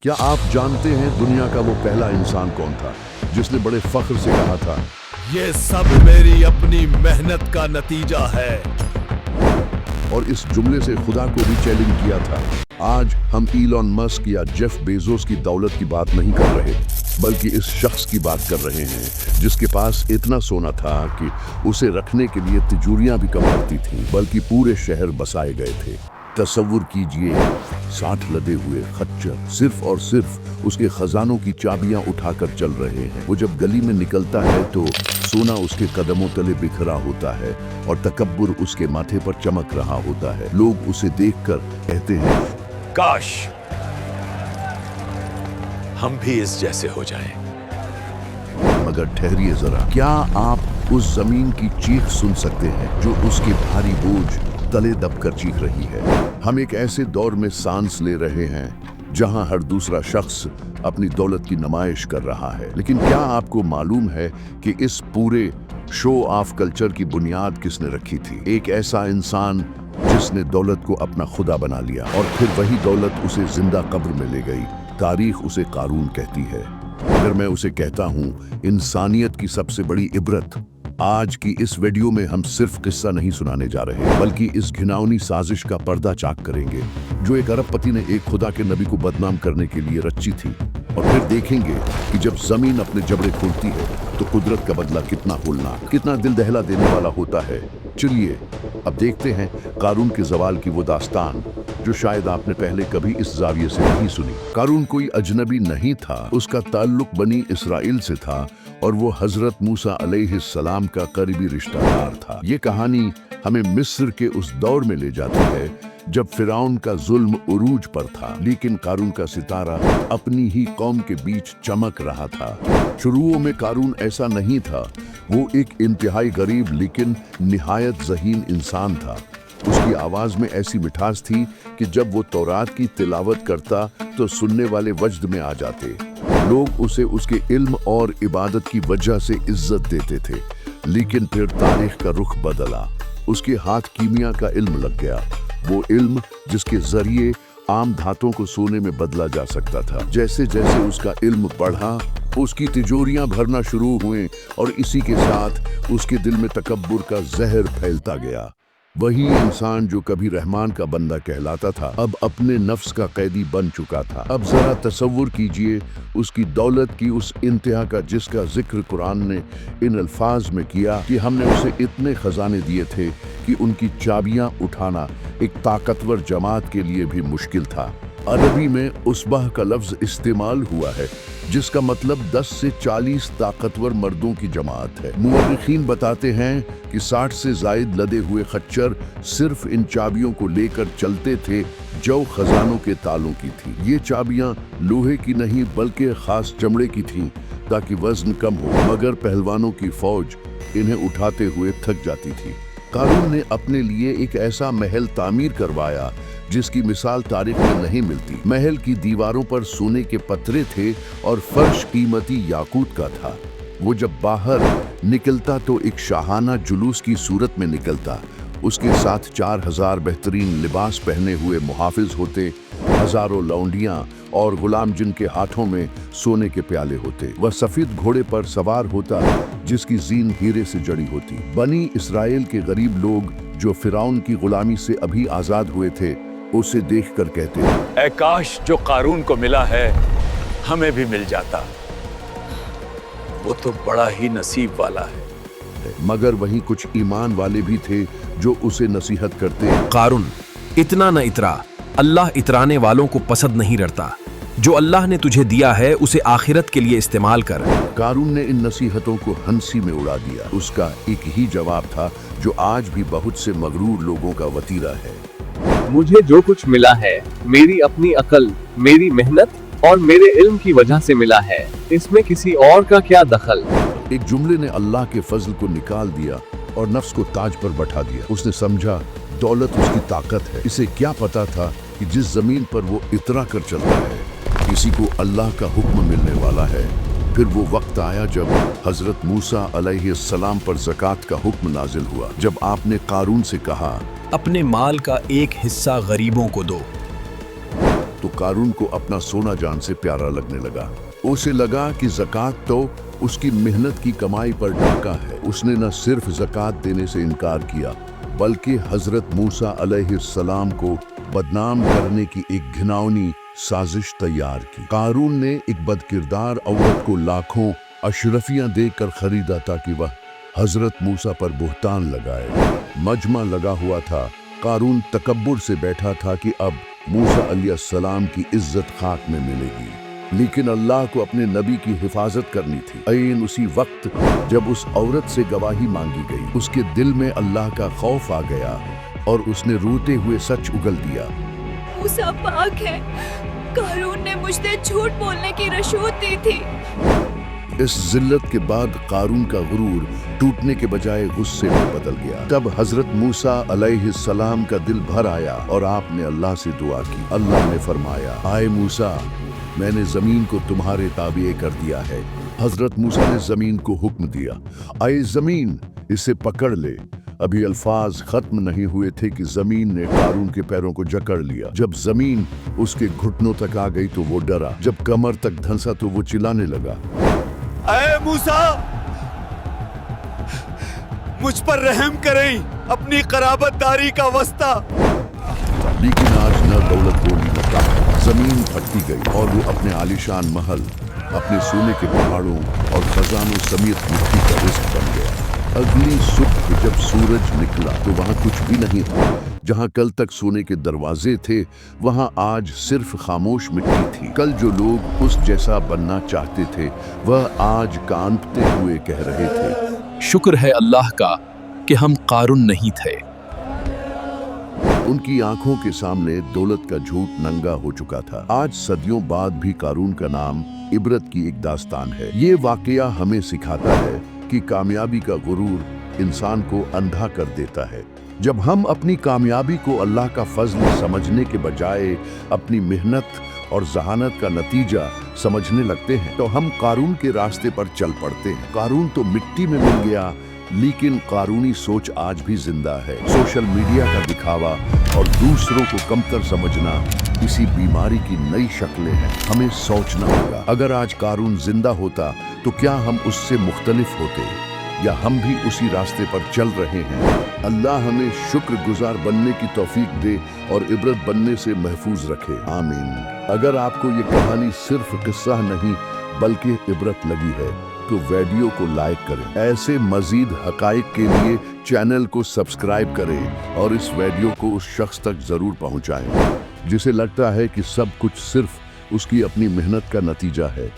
क्या आप जानते हैं दुनिया का वो पहला इंसान कौन था जिसने बड़े फख्र से कहा था, ये सब मेरी अपनी मेहनत का नतीजा है। और इस जुमले से खुदा को भी चैलेंज किया था। आज हम इलॉन मस्क या जेफ बेजोस की दौलत की बात नहीं कर रहे, बल्कि इस शख्स की बात कर रहे हैं जिसके पास इतना सोना था कि उसे रखने के लिए तिजोरियां भी कम पड़ती थीं, बल्कि पूरे शहर बसाए गए थे। तसव्वुर कीजिए, 60 लदे हुए खच्चर सिर्फ और सिर्फ उसके खजानों की चाबियां उठाकर चल रहे हैं। वो जब गली में निकलता है तो सोना उसके कदमों तले बिखरा होता है और तकब्बुर उसके माथे पर चमक रहा होता है। लोग उसे देखकर कहते हैं, काश हम भी इस जैसे हो जाएं। मगर ठहरिए जरा, क्या आप उस जमीन की चीख सुन सकते हैं जो उसके भारी बोझ तले दबकर चीख रही है? हम एक ऐसे दौर में सांस ले रहे हैं जहां हर दूसरा शख्स अपनी दौलत की नुमाइश कर रहा है। लेकिन क्या आपको मालूम है कि इस पूरे शो ऑफ कल्चर की बुनियाद किसने रखी थी? एक ऐसा इंसान जिसने दौलत को अपना खुदा बना लिया और फिर वही दौलत उसे जिंदा कब्र में ले गई। तारीख उसे कारून कहती है। अगर मैं उसे कहता हूं इंसानियत की सबसे बड़ी इबरत, आज की इस वीडियो में हम सिर्फ किस्सा नहीं सुनाने जा रहे, बल्कि इस घिनौनी साजिश का पर्दा चाक करेंगे जो एक अरबपति ने एक खुदा के नबी को बदनाम करने के लिए रची थी। और फिर देखेंगे कि जब जमीन अपने जबड़े खोलती है तो कुदरत का बदला कितना होलनाक, कितना दिल दहला देने वाला होता है। चलिए अब देखते हैं कारून के जवाल की वो दास्तान जो शायद आपने पहले कभी इस जाविये से नहीं सुनी। कारून कोई अजनबी नहीं था, उसका ताल्लुक बनी इसराइल से था और वो हजरत मूसा अलैहिस्सलाम का करीबी रिश्तेदार था। ये कहानी हमें मिस्र के उस दौर में ले जाती है जब फिरौन का जुल्म उरूज पर था, लेकिन कारून का सितारा अपनी ही कौम के बीच चमक रहा था। शुरुओं में कारून ऐसा नहीं था, वो एक इंतहाई गरीब लेकिन निहायत ज़हीन इंसान था। उसकी आवाज में ऐसी मिठास थी कि जब वो तौरात की तिलावत करता तो सुनने वाले वजद में आ जाते। लोग उसे उसके इल्म और इबादत की वजह से इज्जत देते थे। लेकिन फिर तारीख का रुख बदला। उसके हाथ कीमिया का इल्म लग गया, वो इल्म जिसके जरिए आम धातों को सोने में बदला जा सकता था। जैसे जैसे उसका इल्म बढ़ा, उसकी तिजोरियां भरना शुरू हुए और इसी के साथ उसके दिल में तकब्बुर का जहर फैलता गया। वही इंसान जो कभी रहमान का बंदा कहलाता था, अब अपने नफ्स का कैदी बन चुका था। अब जरा तसव्वुर कीजिए उसकी दौलत की उस इंतहा का जिसका जिक्र कुरान ने इन अल्फाज में किया कि हमने उसे इतने खजाने दिए थे कि उनकी चाबियां उठाना एक ताकतवर जमात के लिए भी मुश्किल था। अरबी में उसबह का लफ्ज इस्तेमाल हुआ है जिसका मतलब 10 से 40 ताकतवर मर्दों की जमात है। मुअर्रिखीन बताते हैं कि 60 से जायद लदे हुए खच्चर सिर्फ इन चाबियों को लेकर चलते थे जो खजानों के तालों की थी। ये चाबियां लोहे की नहीं बल्कि खास चमड़े की थीं ताकि वजन कम हो, मगर पहलवानों की फौज इन्हें उठाते हुए थक जाती थी। कारून ने अपने लिए एक ऐसा महल तामीर करवाया जिसकी मिसाल तारीख में नहीं मिलती। महल की दीवारों पर सोने के पत्रे थे और फर्श कीमती याकूत का था। वो जब बाहर निकलता तो एक शाहाना जुलूस की सूरत में निकलता। उसके साथ 4000 बेहतरीन लिबास पहने हुए मुहाफिज होते, हजारों लौंडियां और गुलाम जिनके हाथों में सोने के प्याले होते। वह सफेद घोड़े पर सवार होता जिसकी जीन हीरे से जड़ी होती। बनी इसराइल के गरीब लोग जो फिरौन की गुलामी से अभी आजाद हुए थे उसे देखकर कहते, ऐ काश जो कारून को मिला है हमें भी मिल जाता, वो तो बड़ा ही नसीब वाला है। मगर वहीं कुछ ईमान वाले भी थे जो उसे नसीहत करते, कारून इतना न इतरा, अल्लाह इतराने वालों को पसंद नहीं करता। जो अल्लाह ने तुझे दिया है उसे आखिरत के लिए इस्तेमाल कर। कारून ने इन नसीहतों को हंसी में उड़ा दिया। उसका एक ही जवाब था जो आज भी बहुत से मगरूर लोगों का वतीरा है, मुझे जो कुछ मिला है मेरी अपनी अकल, मेरी मेहनत और मेरे इल्म की वजह से मिला है, इसमें किसी और का क्या दखल। एक जुमले ने अल्लाह के फजल को निकाल दिया और नफ्स को ताज पर बैठा दिया। उसने समझा दौलत उसकी ताकत है। इसे क्या पता था कि जिस जमीन पर वो इतरा कर चलता है किसी को अल्लाह का हुक्म मिलने वाला है। फिर वो वक्त आया जब हजरत मूसा अलैहिस्सलाम पर ज़कात का हुक्म नाजिल हुआ। जब आपने कारून से कहा, अपने माल का एक हिस्सा गरीबों को दो, तो कारून को अपना सोना जान से प्यारा लगने लगा। उसे लगा कि ज़कात तो उसकी मेहनत की कमाई पर डाका है। उसने न सिर्फ ज़कात देने से इनकार किया बल्कि हजरत मूसा अलैहिस्सलाम को बदनाम करने की एक घिनौनी साजिश तैयार की। कारून ने एक बदकिरदार औरत को लाखों अशरफियां देकर खरीदा ताकि वह हजरत मूसा पर बुहतान लगाए। मजमा लगा हुआ था। कारून तकब्बुर से बैठा था कि अब मूसा अलैहिस्सलाम की इज्जत खाक में मिलेगी, लेकिन अल्लाह को अपने नबी की हिफाजत करनी थी। ऐन उसी वक्त जब उस औरत से गवाही मांगी गई, उसके दिल में अल्लाह का खौफ आ गया और उसने रोते हुए सच उगल दिया। मूसा पाक है, कारून ने मुझसे झूठ बोलने की रशूद दी थी। इस जिल्लत के बाद कारून का गुरूर टूटने के बजाय गुस्से में बदल गया। तब हजरत मूसा अलैहिस्सलाम का दिल भर आया और आपने अल्लाह से दुआ की। अल्लाह ने फरमाया, आए मूसा, मैंने जमीन को तुम्हारे ताबिए कर दिया है। हजरत मूसा ने जमीन को हुक्म दिया, आए जमीन, इसे पकड़ ले। अभी अल्फाज खत्म नहीं हुए थे कि जमीन ने कारून के पैरों को जकड़ लिया। जब जमीन उसके घुटनों तक आ गई तो वो डरा। जब कमर तक धंसा तो वो चिल्लाने लगा, ऐ मूसा, मुझ पर रहम करें, अपनी कराबतदारी का वस्ता। लेकिन आज न दौलत बोली न ताकत। जमीन फटती गई और वो अपने आलीशान महल, अपने सोने के पहाड़ों और खजानों समेत मिट्टी का रिस्क बन गया। अगली सुबह जब सूरज निकला तो वहां कुछ भी नहीं था। जहां कल तक सोने के दरवाजे थे, वहां आज सिर्फ खामोश मिट्टी थी। कल जो लोग उस जैसा बनना चाहते थे, वह आज कांपते हुए कह रहे थे, शुक्र है अल्लाह का कि हम कारून नहीं थे। उनकी आंखों के सामने दौलत का झूठ नंगा हो चुका था। आज सदियों बाद भी कारून का नाम इबरत की एक दास्तान है। ये वाकया हमें सिखाता है कि कामयाबी का गुरूर इंसान को अंधा कर देता है। जब हम अपनी कामयाबी को अल्लाह का फजल समझने के बजाय अपनी मेहनत और जहानत का नतीजा समझने लगते हैं, तो हम कारून के रास्ते पर चल पड़ते हैं। कारून तो मिट्टी में मिल गया, लेकिन कारूनी सोच आज भी जिंदा है। सोशल मीडिया का दिखावा और दूसरों को कमतर समझना इसी बीमारी की नई शक्लें हैं। हमें सोचना होगा, अगर आज कारून जिंदा होता तो क्या हम उससे मुख्तलिफ होते, या हम भी उसी रास्ते पर चल रहे हैं। अल्लाह हमें शुक्रगुजार बनने की तौफीक दे और इबरत बनने से महफूज रखे, आमीन। अगर आपको ये कहानी सिर्फ किस्सा नहीं बल्कि इबरत लगी है तो वीडियो को लाइक करें। ऐसे मजीद हकाइक के लिए चैनल को सब्सक्राइब करें और इस वीडियो को उस शख्स तक जरूर पहुंचाएं जिसे लगता है कि सब कुछ सिर्फ उसकी अपनी मेहनत का नतीजा है।